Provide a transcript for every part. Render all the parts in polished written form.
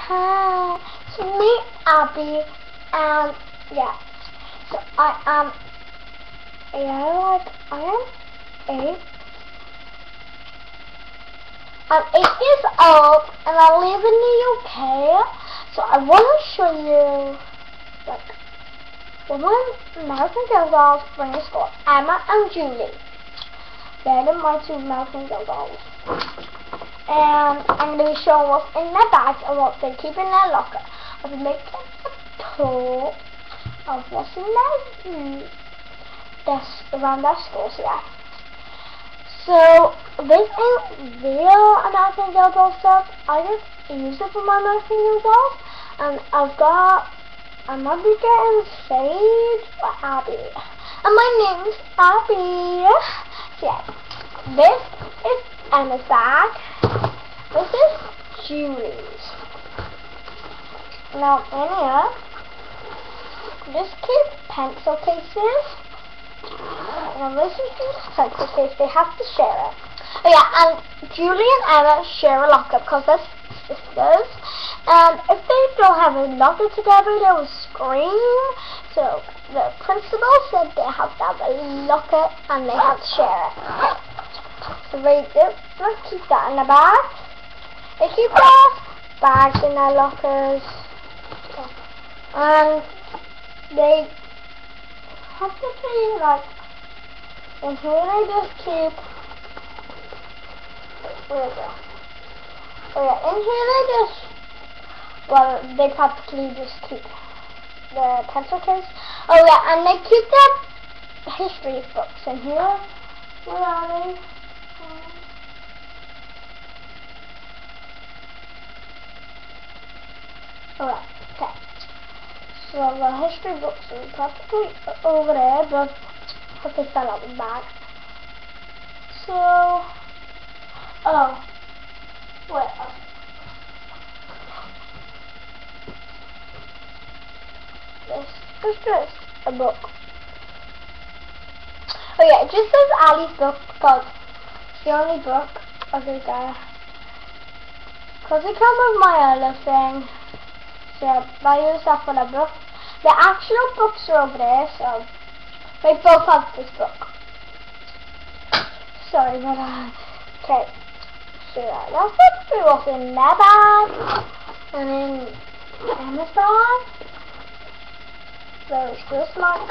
Hi, it's me, Abby, and yeah, so I am 8. I'm 8 years old, and I live in the UK. So I want to show you like one of my American Girl dolls from the school, Emma and Julie. They're my 2 American Girl dolls. And I'm going to be showing what's in their bags and what they keep in their locker. I'll be making a tour of what's in their desk around their school. So yeah. So this is real American Girl doll stuff. I just use it for my American Girl dolls. And I'm going to be getting saved by Abby. And my name's Abby. So yeah. This is Emma's bag. This is Julie's. Now in here, just keep pencil cases. Now this is just pencil case. They have to share it. Oh yeah, and Julie and Emma share a locker because they're sisters. And if they don't have a locker together, they will scream. So the principal said they have to have a locker and they have to share it. So they do. Let's keep that in the bag. They keep their bags in their lockers. And they have to be like, in here they just keep, where is it? Oh yeah, in here they just, well, they practically just keep the pencil case. Oh yeah, and they keep their history books in here. Where are they? Alright, okay. So the history books are practically over there, but they fell out of the bag. So, oh, wait. This is just a book. Oh yeah, it just says Ali's book because it's the only book of it there. Because it comes with my other thing. So I use that for the book. The actual books are over there, so they both have this book. Sorry, but okay. So yeah, that's basically what's in their bag. And in Emma's bag, there's just like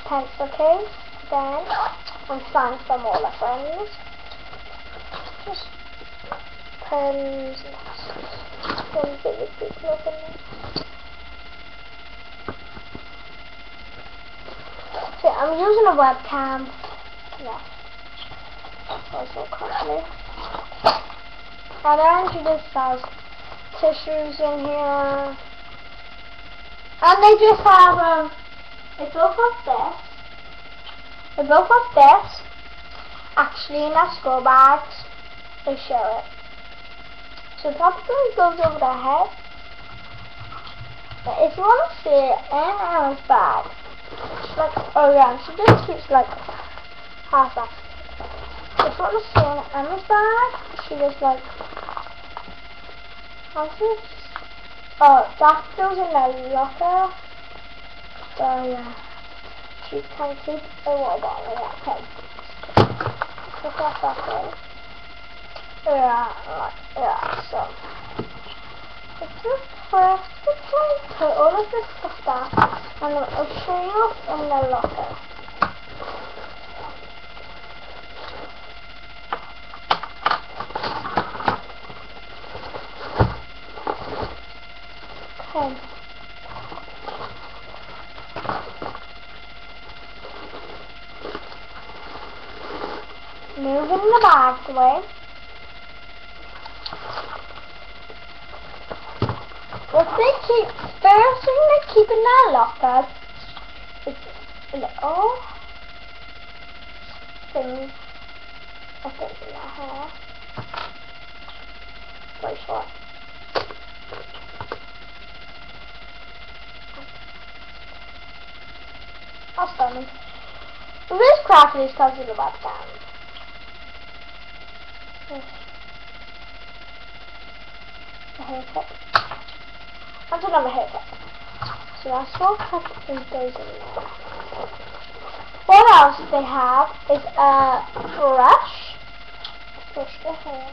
pencil case. Then and signs from all the friends. Just pens and big people in there. So I'm using a webcam. Yeah. Also currently. And then she just has tissues in here. And they just have they both have this. They both have this. Actually in their school bags. They share it. So it probably goes over their head. But if you want to see it in Emma's bag, like, oh yeah, she just keeps like half that. If you want to see in Emma's bag, she just like, how's this? Oh, that goes in their locker. So yeah, she can keep a water bottle in that pen. Put that back in. Yeah, so it's just first to put all of this stuff back and I'll show you in the locker. Okay. Moving the bags away. What they keep, first thing they keep in their locker is little things, I think, in their hair. Very short. I'll start them. This craft is because of the webcam. a hair tip. And another hair tip. So that's what goes in there. What else they have is a brush. Brush the hair.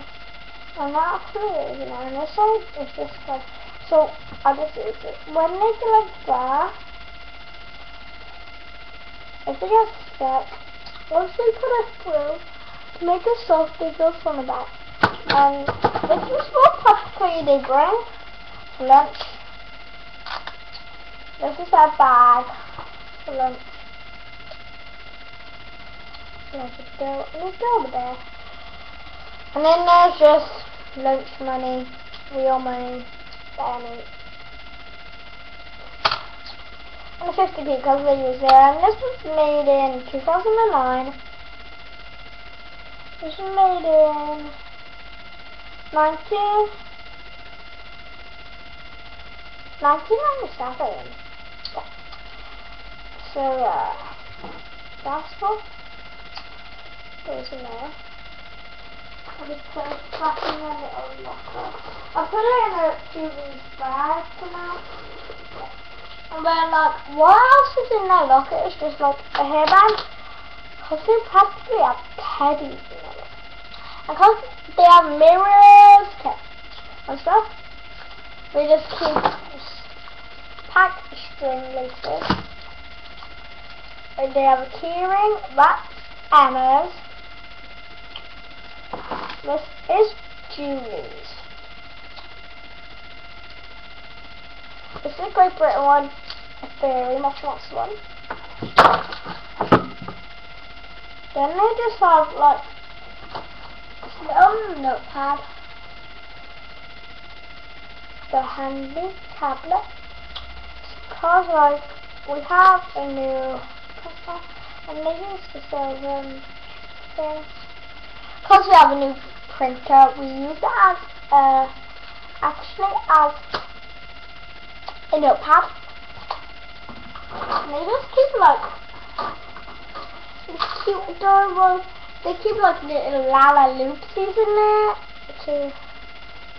And that actually is, and on this side it's just like, so I'll just use it. When they go like that, if they get stuck, once we put it through, to make it soft, they go from the back. And this is what practically they bring for lunch. This is our bag for lunch. Let's go over there. And then there's just lunch money, real money, Benny. And the 50p because they use it. And this was made in 2009. This was made in 1997. So that's what goes in there. I'll just put it back in the little locker. I'll put it in a Julie's bag for now. And then like, what else is in their locker? It's just like a hairband. Because they practically have teddies in their locker. And because they have mirrors and stuff, we just keep pack string laces. And they have a keyring, that's Emma's. This is Julie's. This is a Great Britain one. I very much want one. Then they just have like this little notepad. The handy tablet. Because like we have a new printer and they use the silver thing. Because we have a new printer, we use it as actually as a notepad. And they just keep like these cute adorable. They keep like little Lala Loopsies in there to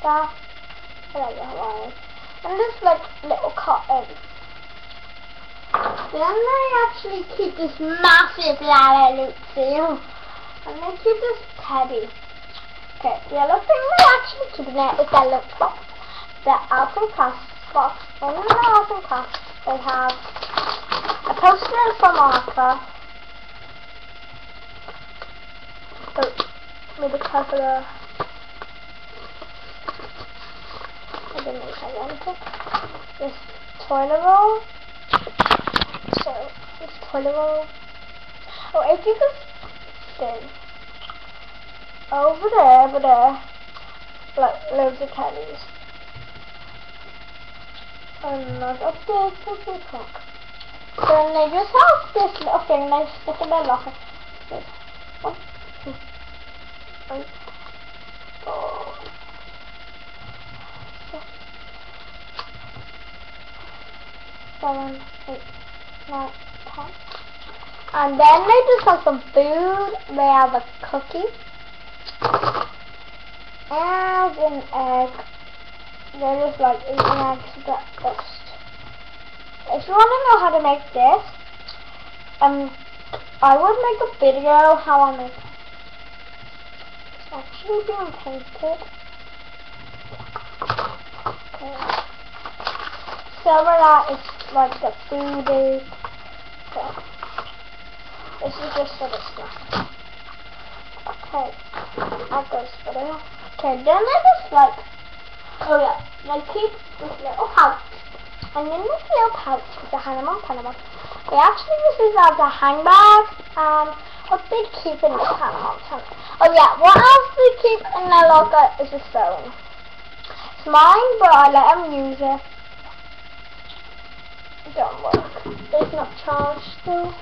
stuff. I don't know why. And just like little cotton. Then they actually keep this massive Lala Loopsie. And they keep this teddy. Okay, the other thing they actually keep in there is their lunchbox. The arts and crafts box. And in the arts and crafts they have a poster from Arca. With a couple of I don't know if I want it. This toilet roll. So this toilet roll. Oh, if you could over there, like loads of teddies. And not up there, cookie cock. Then they just have this little thing they stick in their locker. So, 1, 2, 3, 4, 6, 7, 8, 9, 10. And then they just have some food. They have a cookie and an egg. They're just like eating eggs for breakfast. If you want to know how to make this, I would make a video how I make it. It's actually being painted. Okay. So over that is like the food is. Okay. This is just for the snack. Okay, that goes for there. Okay, then they just like, oh yeah, they keep this little pouch. And in this little pouch is a Hannah Montana. They actually use this as a handbag. And what they keep in this Hannah Montana. Oh yeah, what else they keep in their locker is a phone. It's mine, but I let them use it. It don't work. It's not charged still.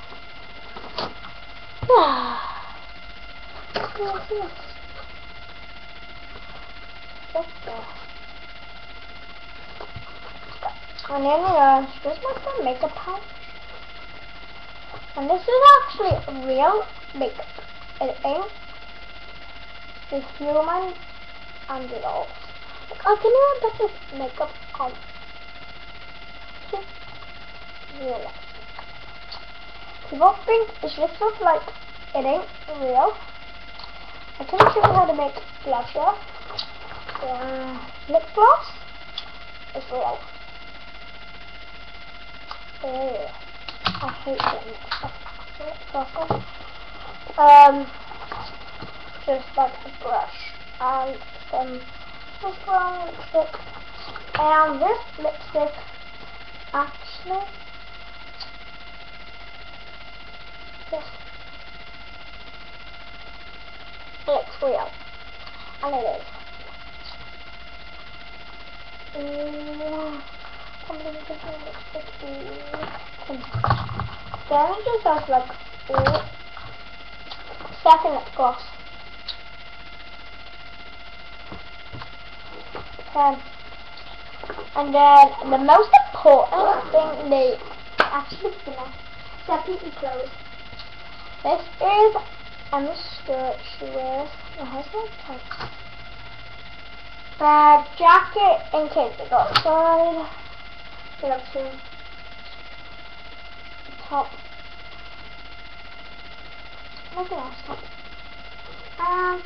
And then here's my makeup pouch. And this is actually real makeup. It ain't. It's human and dolls. I can even put this makeup on. Just real. People think it's just stuff like it ain't real. I can show you how to make blusher. Lip gloss is real. Ew. I hate getting lip gloss on. Just like a brush and some brown lipstick. And this lipstick actually just looks real. And it is. Then it just has like second lip gloss. And then the most important thing they actually set people clothes. This is Emma's skirt she wears. It has no tights. The jacket in case they go outside. Get up to the top. Nothing else top. And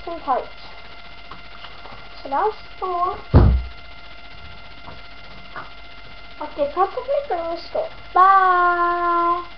some tights. So that's all. Okay, probably bring the store. Bye.